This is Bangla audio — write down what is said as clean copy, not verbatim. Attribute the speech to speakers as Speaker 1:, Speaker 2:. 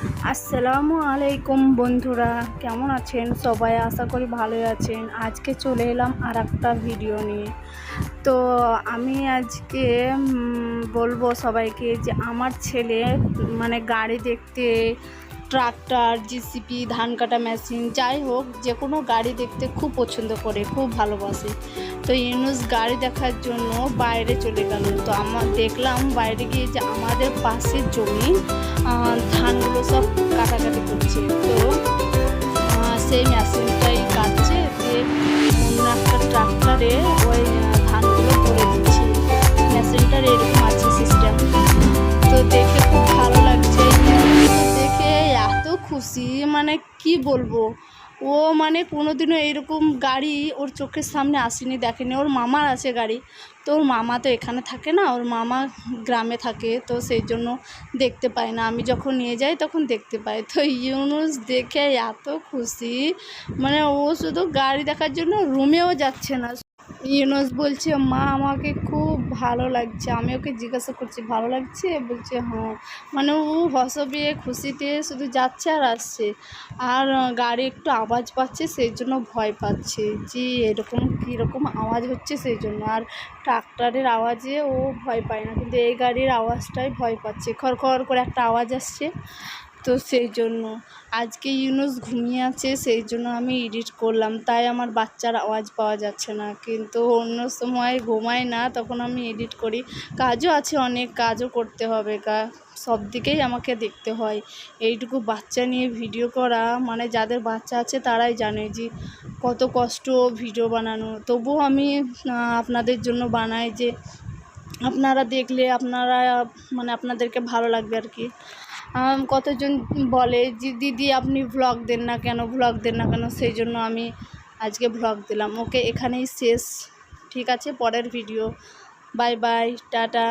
Speaker 1: আসসালামু আলাইকুম বন্ধুরা, কেমন আছেন সবাই? আশা করি ভালোই আছেন। আজকে চলে এলাম আর একটা ভিডিও নিয়ে। তো আমি আজকে বলবো সবাইকে যে আমার ছেলে মানে গাড়ি দেখতে, ট্রাক্টর, জিসিপি, ধান কাটা মেশিন, যাই হোক যে কোনো গাড়ি দেখতে খুব পছন্দ করে, খুব ভালোবাসে। তো ইউনুস গাড়ি দেখার জন্য বাইরে চলে গেল। তো আমার দেখলাম বাইরে গিয়ে যে আমাদের পাশের জমি ধানগুলো সব কাটাকাটি করছে। তো সেই মেশিনটাই কাটছে, যে অন্য একটা ট্রাক্টরে ওই ধানগুলো ভরে দিচ্ছে। মেশিনটার এরকম আছে সিস্টেম। তো দেখে খুব ভালো লাগছে, দেখে এত খুশি, মানে কি বলবো। ও মানে কোনোদিনও এইরকম গাড়ি ওর চোখের সামনে আসেনি, দেখেনি। ওর মামার আছে গাড়ি, তো ওর মামা তো এখানে থাকে না, ওর মামা গ্রামে থাকে, তো সেই জন্য দেখতে পায় না। আমি যখন নিয়ে যাই তখন দেখতে পাই। তো ইউনুস দেখে এত খুশি, মানে ও শুধু গাড়ি দেখার জন্য রুমেও যাচ্ছে না। ইউনুস বলছে, মা আমাকে খুব ভালো লাগছে। আমি ওকে জিজ্ঞাসা করছি ভালো লাগছে, বলছে হ্যাঁ। মানে ও হসবিয়ে খুশিতে শুধু যাচ্ছে আর আসছে। আর গাড়ি একটু আওয়াজ পাচ্ছে, সেই জন্য ভয় পাচ্ছে যে এরকম কীরকম আওয়াজ হচ্ছে সেই জন্য। আর ট্রাক্টরের আওয়াজে ও ভয় পায় না, কিন্তু এই গাড়ির আওয়াজটাই ভয় পাচ্ছে, খড়খড় করে একটা আওয়াজ আসছে। তো সেই জন্য আজকে ইউনুস ঘুমিয়ে আছে, সেই জন্য আমি এডিট করলাম, তাই আমার বাচ্চার আওয়াজ পাওয়া যাচ্ছে না। কিন্তু অন্য সময় ঘুমায় না, তখন আমি এডিট করি। কাজও আছে, অনেক কাজও করতে হবে, সব দিকেই আমাকে দেখতে হয়। এইটুকু বাচ্চা নিয়ে ভিডিও করা, মানে যাদের বাচ্চা আছে তারাই জানে যে কত কষ্ট ভিডিও বানানো। তবুও আমি আপনাদের জন্য বানাই, যে আপনারা দেখলে আপনারা মানে আপনাদেরকে ভালো লাগবে আর কি। কতজন বলে যে দিদি আপনি ভ্লগ দেন না কেন, ভ্লগ দেন না কেন, সেই জন্য আমি আজকে ভ্লগ দিলাম। ওকে, এখানেই শেষ। ঠিক আছে, পরের ভিডিও। Bye bye, tata.